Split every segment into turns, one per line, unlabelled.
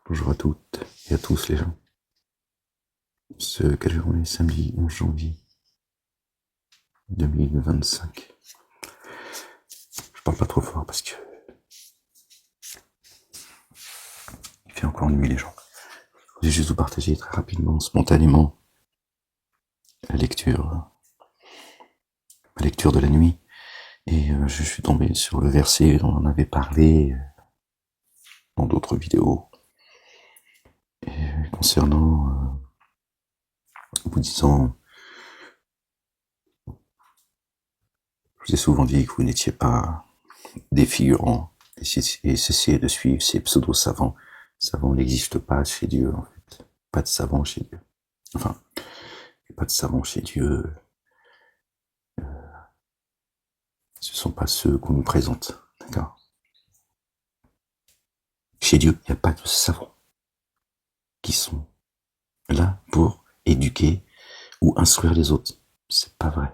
Bonjour à toutes et à tous les gens. Quelle journée? Samedi 11 janvier 2025. Je parle pas trop fort parce que il fait encore nuit les gens. J'ai juste vous partager très rapidement, spontanément, la lecture, de la nuit. Et je suis tombé sur le verset dont on avait parlé dans d'autres vidéos. Et concernant, vous disant, je vous ai souvent dit que vous n'étiez pas des figurants et cessez de suivre ces pseudo-savants. Savants n'existent pas chez Dieu, en fait. Pas de savants chez Dieu. Enfin, pas de savants chez Dieu. Ce ne sont pas ceux qu'on nous présente. D'accord? Chez Dieu, il n'y a pas de savants qui sont là pour éduquer ou instruire les autres. C'est pas vrai.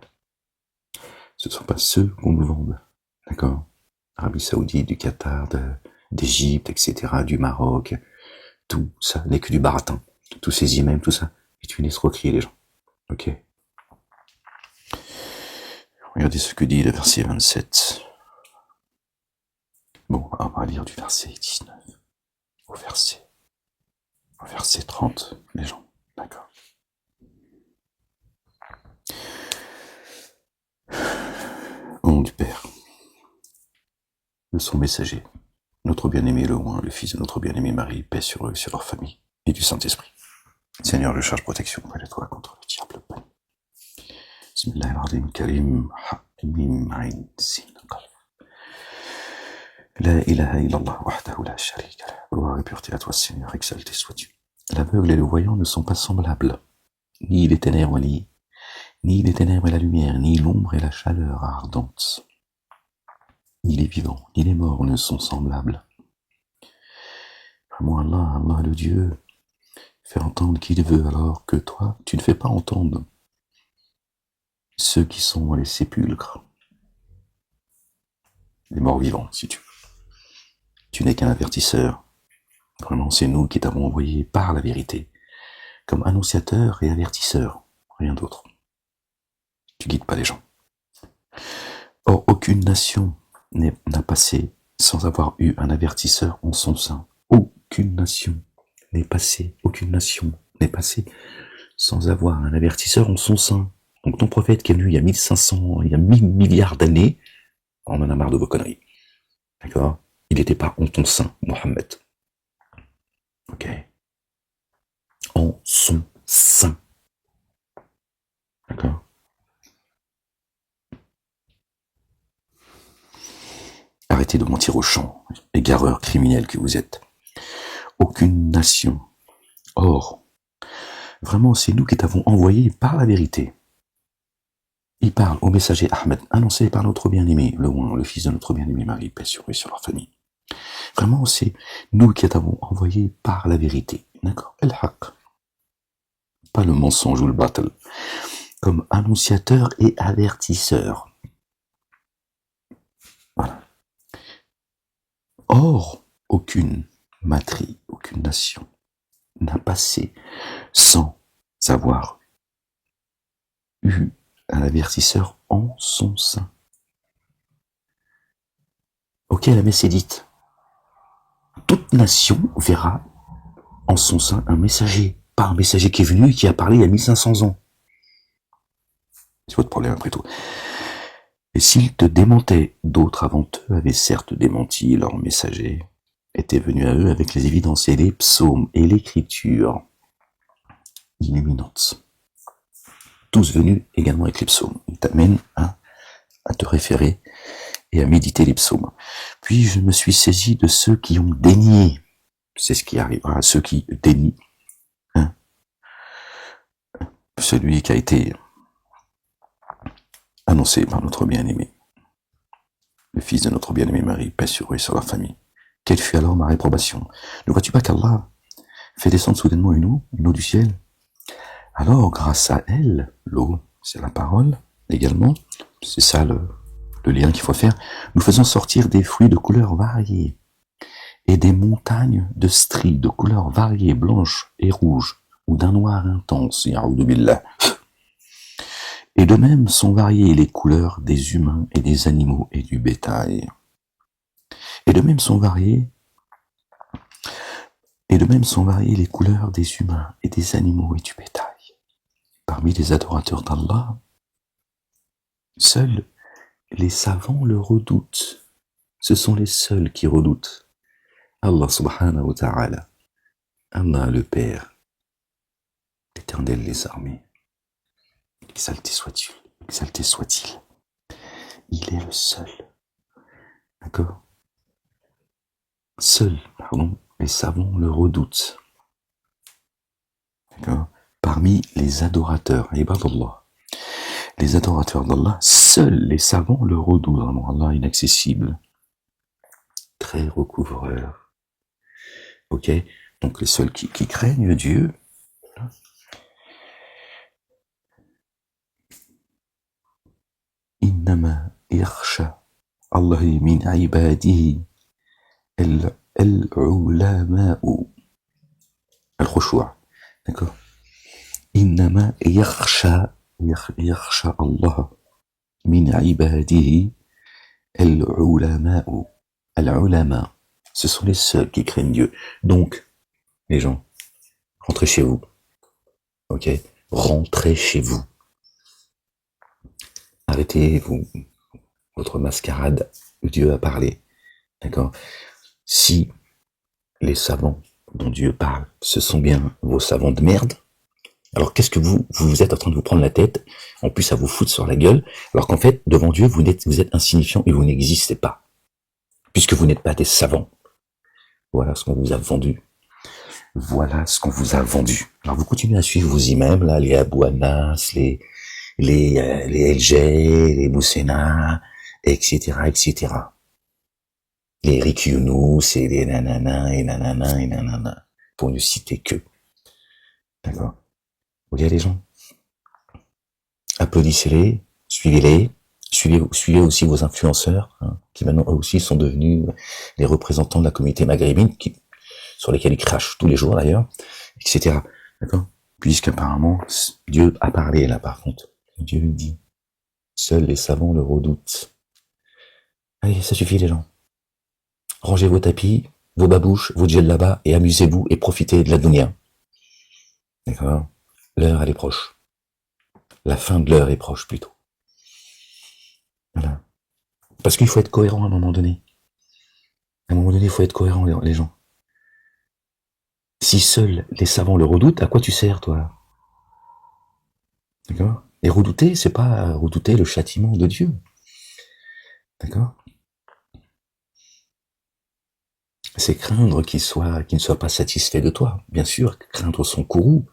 Ce ne sont pas ceux qu'on nous vende. D'accord? Arabie Saoudite, du Qatar, d'Égypte, etc., du Maroc, tout ça n'est que du baratin. Tous ces imams, tout ça est une escroquerie, les gens. Ok? Regardez ce que dit le verset 27. Bon, on va lire du verset 19 au verset 30, les gens. D'accord. Au nom du Père, de son messager, notre bien-aimé le Roi, le Fils de notre bien-aimé Marie, paix sur eux, sur leur famille, et du Saint-Esprit. Seigneur, je charge protection auprès de toi contre le diable. Bismillahirrahmanirrahim, Karim, Mim, Ain, Sin, Qalb. La ilaha illallah, wahdahu la sharika lah. Gloire et pureté à toi, Seigneur, exalté sois-tu. L'aveugle et le voyant ne sont pas semblables, ni les ténèbres, ni les ténèbres et la lumière, ni l'ombre et la chaleur ardente. Ni les vivants, ni les morts ne sont semblables. Vraiment, Allah le Dieu, fait entendre qui il veut, alors que toi, tu ne fais pas entendre ceux qui sont dans les sépulcres, les morts vivants, si tu veux. Tu n'es qu'un avertisseur. Vraiment, c'est nous qui t'avons envoyé par la vérité, comme annonciateur et avertisseur, rien d'autre. Tu guides pas les gens. Or, aucune nation n'a passé sans avoir eu un avertisseur en son sein. Aucune nation n'est passée sans avoir un avertisseur en son sein. Donc ton prophète qui est venu il y a 1500, il y a 1000 milliards d'années, on en a marre de vos conneries. D'accord? Il n'était pas en ton sein, Mohammed. Ok? En son sein. D'accord? Arrêtez de mentir aux champs, égareurs criminels que vous êtes. Aucune nation. Or, vraiment, c'est nous qui t'avons envoyé par la vérité. Il parle au messager Ahmed, annoncé par notre bien-aimé, le fils de notre bien-aimé Marie, paix sur eux, sur leur famille. Vraiment, c'est nous qui t'avons envoyé par la vérité. D'accord? El-Haq. Pas le mensonge ou le battle. Comme annonciateur et avertisseur. Voilà. Or, aucune matrie, aucune nation n'a passé sans avoir eu un avertisseur en son sein. Ok, la messe est dite. Toute nation verra en son sein un messager, pas un messager qui est venu et qui a parlé il y a 1500 ans. C'est votre problème après tout. Et s'ils te démentaient, d'autres avant eux avaient certes démenti, leurs messagers étaient venus à eux avec les évidences et les psaumes et l'écriture illuminante. Tous venus également avec les psaumes. Ils t'amènent à te référer et à méditer les psaumes. Puis je me suis saisi de ceux qui ont dénié. C'est ce qui arrivera à ceux qui dénient. Celui qui a été annoncé par notre bien-aimé, le fils de notre bien-aimé Marie, paix sur eux et sur leur famille. Quelle fut alors ma réprobation? Ne vois-tu pas qu'Allah fait descendre soudainement une eau du ciel? Alors, grâce à elle, l'eau, c'est la parole, également, c'est ça le lien qu'il faut faire, nous faisons sortir des fruits de couleurs variées, et des montagnes de stries de couleurs variées, blanches et rouges, ou d'un noir intense, ya'oudou billah. Et de même sont variées les couleurs des humains et des animaux et du bétail. Et de même sont variées les couleurs des humains et des animaux et du bétail. Parmi les adorateurs d'Allah, seuls les savants le redoutent. Ce sont les seuls qui redoutent Allah subhanahu wa ta'ala. Allah le Père, l'Éternel des armées. Exalté soit-il, exalté soit-il. Il est le seul. D'accord? Seuls, les savants le redoutent. D'accord? Parmi les adorateurs, ibadallah, les adorateurs d'Allah, seuls les savants le redoutent. Vraiment, Allah inaccessible, très recouvreur. Ok? Donc les seuls qui craignent Dieu, innama yakhsha Allah min ibadihi al-ulama'u al-khushu'. D'accord? Innama yakhsha Allah min ibadihi al-ulama'u. Al-ulama, ce sont les seuls qui craignent Dieu. Donc, les gens, rentrez chez vous. Ok? Rentrez chez vous. Arrêtez votre mascarade où Dieu a parlé. D'accord? Si les savants dont Dieu parle, ce sont bien vos savants de merde, alors qu'est-ce que vous êtes en train de vous prendre la tête, en plus à vous foutre sur la gueule, alors qu'en fait, devant Dieu, vous êtes insignifiant et vous n'existez pas. Puisque vous n'êtes pas des savants. Voilà ce qu'on vous a vendu. Voilà ce qu'on vous a vendu. Alors vous continuez à suivre vos imams, là, les Abou Anas, les LG, les Boussena, etc., etc. Les Eric Younous, et les nanana, et nanana, et nanana. Pour ne citer que. D'accord? Vous voyez les gens? Applaudissez-les, suivez-les, suivez aussi vos influenceurs, qui maintenant eux aussi sont devenus les représentants de la communauté maghrébine, sur lesquels ils crachent tous les jours d'ailleurs, etc. D'accord? Puisqu'apparemment, Dieu a parlé là par contre. Dieu dit, seuls les savants le redoutent. Allez, ça suffit les gens. Rangez vos tapis, vos babouches, vos djellabas et amusez-vous et profitez de la dunya. D'accord? L'heure elle est proche. La fin de l'heure est proche plutôt. Voilà. Parce qu'il faut être cohérent à un moment donné. À un moment donné, il faut être cohérent les gens. Si seuls les savants le redoutent, à quoi tu sers toi? D'accord? Et redouter, c'est pas redouter le châtiment de Dieu. D'accord? C'est craindre qu'il ne soit pas satisfait de toi. Bien sûr, craindre son courroux,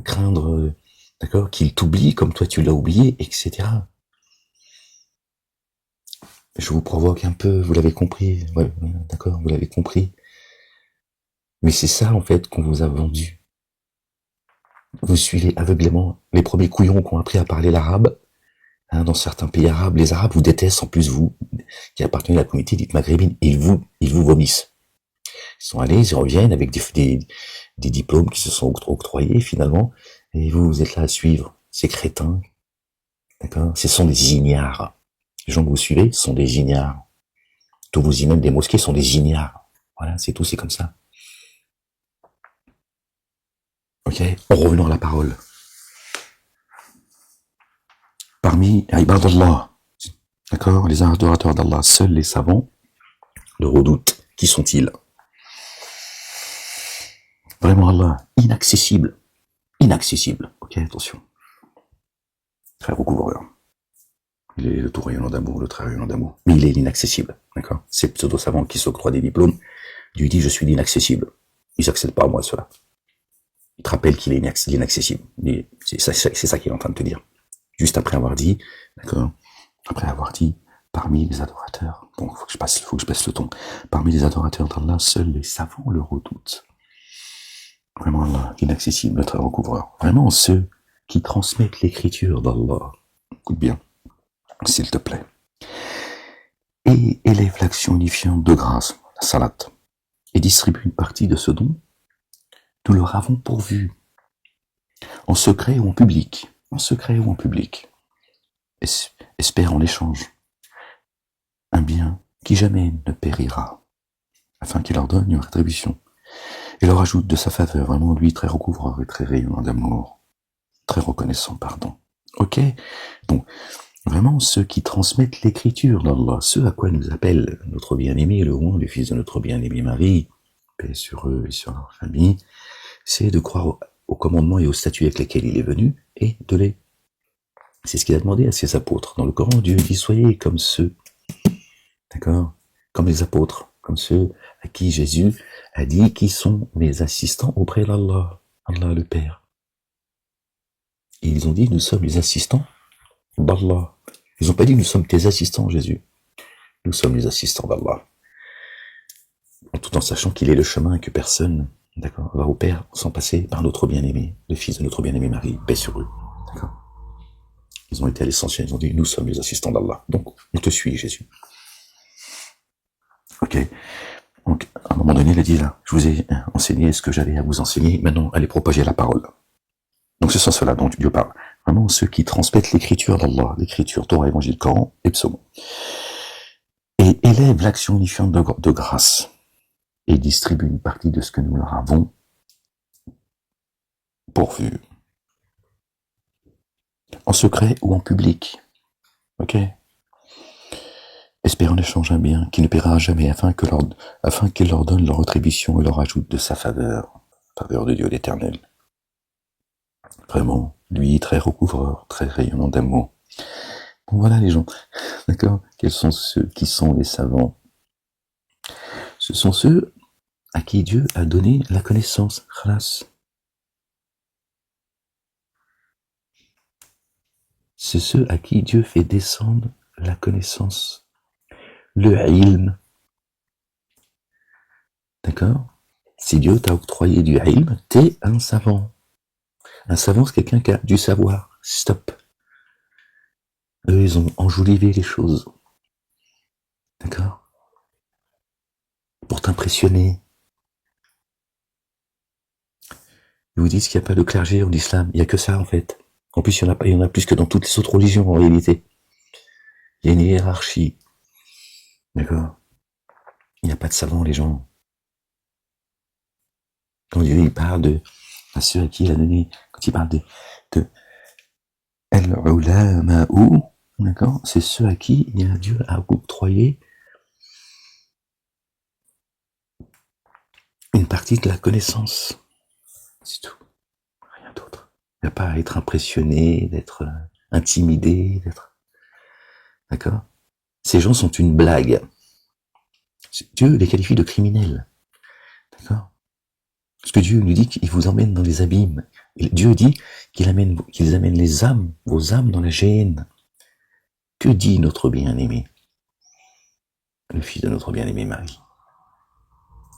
craindre, d'accord, qu'il t'oublie comme toi tu l'as oublié, etc. Je vous provoque un peu, vous l'avez compris, ouais, d'accord, vous l'avez compris. Mais c'est ça, en fait, qu'on vous a vendu. Vous suivez aveuglément les premiers couillons qui ont appris à parler l'arabe. Dans certains pays arabes, les Arabes vous détestent, en plus vous, qui appartenez à la communauté dite maghrébine, ils vous vomissent. Ils sont allés, ils reviennent avec des diplômes qui se sont octroyés finalement, et vous êtes là à suivre ces crétins. D'accord? Ce sont des ignares. Les gens que vous suivez sont des ignares. Tous vos imams des mosquées sont des ignares. Voilà, c'est tout, c'est comme ça. Ok, en revenant à la parole. Parmi ibadallah, d'accord, les adorateurs d'Allah, seuls les savants le redoutent. Qui sont-ils? Vraiment Allah, inaccessible. Inaccessible. Ok, attention. Très recouvreur. Il est le tout rayonnant d'amour, le très rayonnant d'amour. Mais il est l'inaccessible, d'accord? Ces pseudo-savants qui s'octroient des diplômes, lui dit je suis l'inaccessible. Ils n'accèdent pas à moi, cela. Il te rappelle qu'il est inaccessible. C'est ça qu'il est en train de te dire. Juste après avoir dit, d'accord? Après avoir dit, parmi les adorateurs, bon, faut que je passe le ton. Parmi les adorateurs d'Allah, seuls les savants le redoutent. Vraiment Allah, inaccessible, le très recouvreur. Vraiment ceux qui transmettent l'écriture d'Allah. Écoute bien, s'il te plaît. Et élève l'action unifiante de grâce, la salat, et distribue une partie de ce dont nous leur avons pourvu, en secret ou en public, espère en échange un bien qui jamais ne périra, afin qu'il leur donne une rétribution, et leur ajoute de sa faveur, vraiment lui très recouvreur et très rayonnant d'amour, très reconnaissant, pardon. Ok? Donc, vraiment, ceux qui transmettent l'écriture d'Allah, ceux à quoi nous appelle notre bien-aimé, le roi, le fils de notre bien-aimé Marie, paix sur eux et sur leur famille, c'est de croire aux commandements et aux statuts avec lesquels il est venu, et de les... C'est ce qu'il a demandé à ses apôtres. Dans le Coran, Dieu dit, soyez comme ceux, d'accord? Comme les apôtres, comme ceux à qui Jésus a dit qui sont mes assistants auprès d'Allah, Allah le Père. Et ils ont dit, nous sommes les assistants d'Allah. Ils n'ont pas dit, nous sommes tes assistants, Jésus. Nous sommes les assistants d'Allah. Tout en sachant qu'il est le chemin et que personne, d'accord, va au Père sans passer par notre bien-aimé, le fils de notre bien-aimé Marie, paix sur eux. D'accord. Ils ont été à l'essentiel, ils ont dit, nous sommes les assistants d'Allah. Donc, on te suit, Jésus. Ok. Donc, à un moment donné, il a dit là, je vous ai enseigné ce que j'avais à vous enseigner, maintenant, allez propager la parole. Donc, ce sont ceux-là dont Dieu parle. Vraiment, ceux qui transmettent l'écriture d'Allah, l'écriture, Torah, Évangile, Coran et Psaume. Et élèvent l'action unifiante de grâce. Et distribuent une partie de ce que nous leur avons pourvu. En secret ou en public. Ok? Espère en échange un bien qui ne paiera jamais, afin qu'il leur donne leur rétribution et leur ajoute de sa faveur de Dieu l'Éternel. Vraiment, lui, très recouvreur, très rayonnant d'amour. Bon, voilà les gens, d'accord? Quels sont ceux qui sont les savants? Ce sont ceux à qui Dieu a donné la connaissance, khalas. C'est ceux à qui Dieu fait descendre la connaissance, le ilm. D'accord? Si Dieu t'a octroyé du ilm, t'es un savant. Un savant, c'est quelqu'un qui a du savoir. Stop. Eux, ils ont enjolivé les choses. D'accord? Pour t'impressionner. Ils vous disent qu'il n'y a pas de clergé en islam. Il n'y a que ça, en fait. En plus, il y en a plus que dans toutes les autres religions, en réalité. Il y a une hiérarchie. D'accord? Il n'y a pas de savants, les gens. Quand Dieu, il parle à ceux à qui il a donné, quand il parle de al-ulama'u, d'accord? C'est ceux à qui Dieu a octroyé une partie de la connaissance. C'est tout. Rien d'autre. Il n'y a pas à être impressionné, d'être intimidé, d'être... D'accord? Ces gens sont une blague. Dieu les qualifie de criminels. D'accord? Parce que Dieu nous dit qu'il vous emmène dans les abîmes. Et Dieu dit qu'ils amènent les âmes, vos âmes dans la géhenne. Que dit notre bien-aimé? Le fils de notre bien-aimé Marie.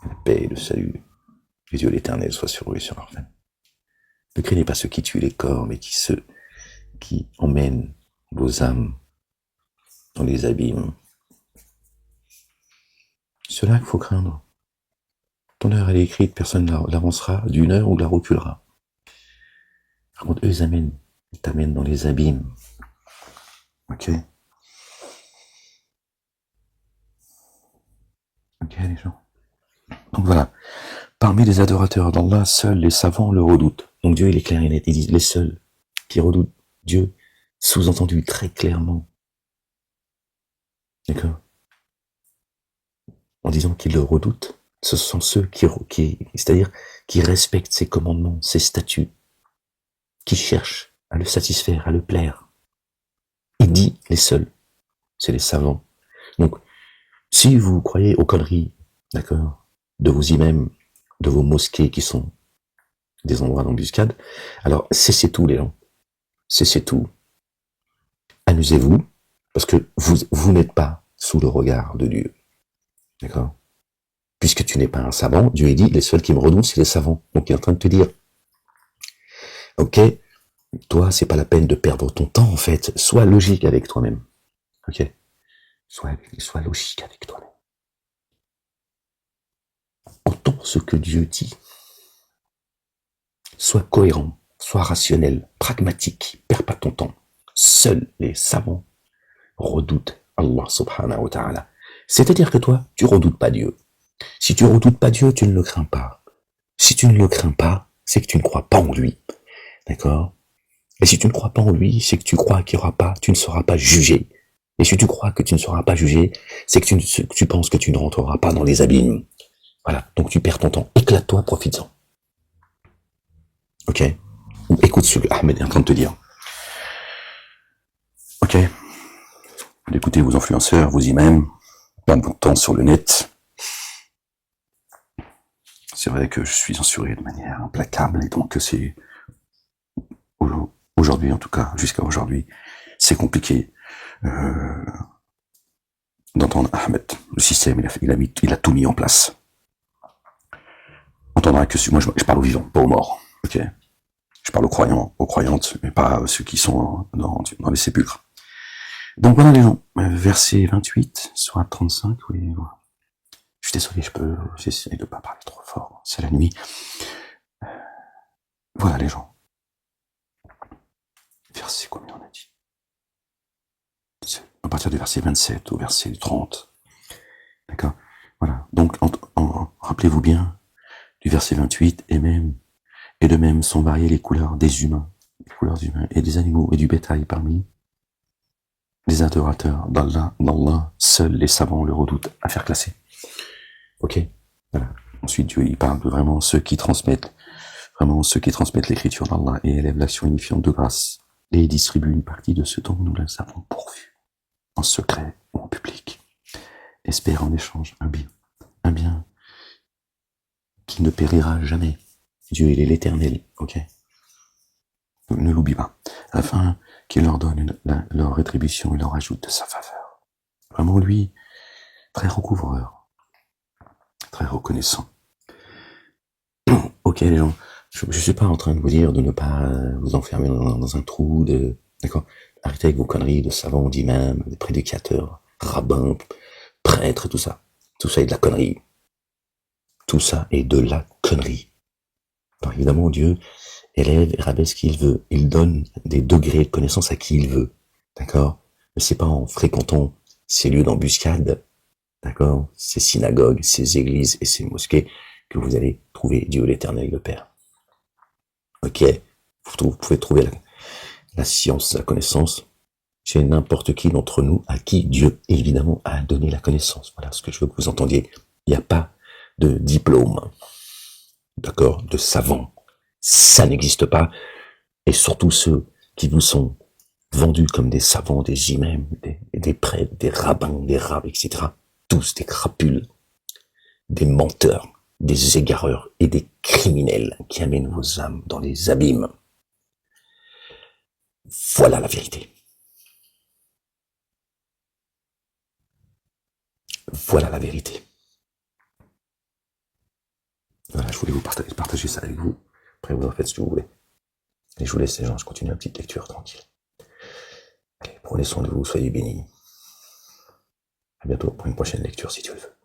La paix et le salut que Dieu l'Éternel soit sur eux et sur leur famille. Ne craignez pas ceux qui tuent les corps, mais ceux qui emmènent vos âmes dans les abîmes. C'est cela qu'il faut craindre. Ton heure, elle est écrite, personne ne l'avancera d'une heure ou la reculera. Par contre, eux, ils t'amènent dans les abîmes. Ok? Ok, les gens. Donc voilà. Parmi les adorateurs d'Allah, seuls les savants le redoutent. Donc Dieu, il est clair et net. Il dit les seuls qui redoutent Dieu, sous-entendu très clairement. D'accord? En disant qu'ils le redoutent, ce sont ceux c'est-à-dire qui respectent ses commandements, ses statuts, qui cherchent à le satisfaire, à le plaire. Il dit les seuls, c'est les savants. Donc, si vous croyez aux conneries, d'accord, de vos imams, de vos mosquées qui sont des endroits d'embuscade, alors cessez tout les gens, cessez tout. Amusez-vous, parce que vous n'êtes pas sous le regard de Dieu. D'accord? Puisque tu n'es pas un savant, Dieu a dit, les seuls qui me redoutent, c'est les savants. Donc il est en train de te dire, ok, toi, c'est pas la peine de perdre ton temps, en fait. Sois logique avec toi-même. Ok? Sois logique avec toi-même. Entends ce que Dieu dit. Sois cohérent, sois rationnel, pragmatique, perds pas ton temps. Seuls les savants redoutent Allah subhanahu wa ta'ala. C'est-à-dire que toi, tu redoutes pas Dieu. Si tu redoutes pas Dieu, tu ne le crains pas. Si tu ne le crains pas, c'est que tu ne crois pas en lui. D'accord? Et si tu ne crois pas en lui, c'est que tu crois qu'il y aura pas, tu ne seras pas jugé. Et si tu crois que tu ne seras pas jugé, c'est que tu penses que tu ne rentreras pas dans les abîmes. Voilà. Donc tu perds ton temps. Éclate-toi, profites-en. Ok? Ou écoute ce que Ahmed est en train de te dire. Ok? Écoutez vos influenceurs, vos imams, perdez votre temps sur le net. C'est vrai que je suis censuré de manière implacable et donc c'est aujourd'hui en tout cas, jusqu'à aujourd'hui, c'est compliqué d'entendre Ahmed. Le système, il a tout mis en place. Entendra que moi je parle aux vivants, pas aux morts. Ok? Je parle aux croyants, aux croyantes, mais pas à ceux qui sont dans les sépulcres. Donc voilà les gens, verset 28, soit 35, oui, voilà. Je suis désolé, j'essaie de pas parler trop fort, c'est la nuit. Voilà les gens. Verset combien on a dit? À partir du verset 27 au verset 30. D'accord? Voilà. Donc, rappelez-vous bien du verset 28 et de même sont variées les couleurs des humains, et des animaux et du bétail parmi les adorateurs d'Allah, seuls les savants le redoutent à faire classer. Ok? Voilà. Ensuite, Dieu, il parle de vraiment ceux qui transmettent l'écriture d'Allah et élèvent l'action unifiante de grâce et distribuent une partie de ce dont nous les avons pourvu, en secret ou en public. Espère en échange un bien qui ne périra jamais. Dieu, il est l'éternel, ok? Ne l'oublie pas. Afin qu'il leur donne leur rétribution et leur ajoute de sa faveur. Vraiment, lui, très recouvreur, très reconnaissant. Ok, les gens, je suis pas en train de vous dire de ne pas vous enfermer dans un trou, d'accord? Arrêtez avec vos conneries de savants, d'imams, de prédicateurs, rabbins, prêtres, tout ça. Tout ça est de la connerie. Tout ça est de la connerie. Alors évidemment, Dieu élève et rabaisse qui il veut. Il donne des degrés de connaissance à qui il veut. D'accord? Mais c'est pas en fréquentant ces lieux d'embuscade, d'accord? Ces synagogues, ces églises et ces mosquées que vous allez trouver Dieu l'éternel, le Père. Ok? Vous pouvez trouver la science, la connaissance chez n'importe qui d'entre nous à qui Dieu, évidemment, a donné la connaissance. Voilà ce que je veux que vous entendiez. Il n'y a pas de diplôme, d'accord, de savant. Ça n'existe pas. Et surtout ceux qui vous sont vendus comme des savants, des imams, des prêtres, des rabbins, des rabbes, etc. Tous des crapules, des menteurs, des égareurs et des criminels qui amènent vos âmes dans les abîmes. Voilà la vérité. Voilà la vérité. Voilà, je voulais vous partager ça avec vous. Après, vous en faites ce que vous voulez. Et je vous laisse, les gens, je continue la petite lecture tranquille. Allez, prenez soin de vous, soyez bénis. À bientôt pour une prochaine lecture, si Dieu le veut.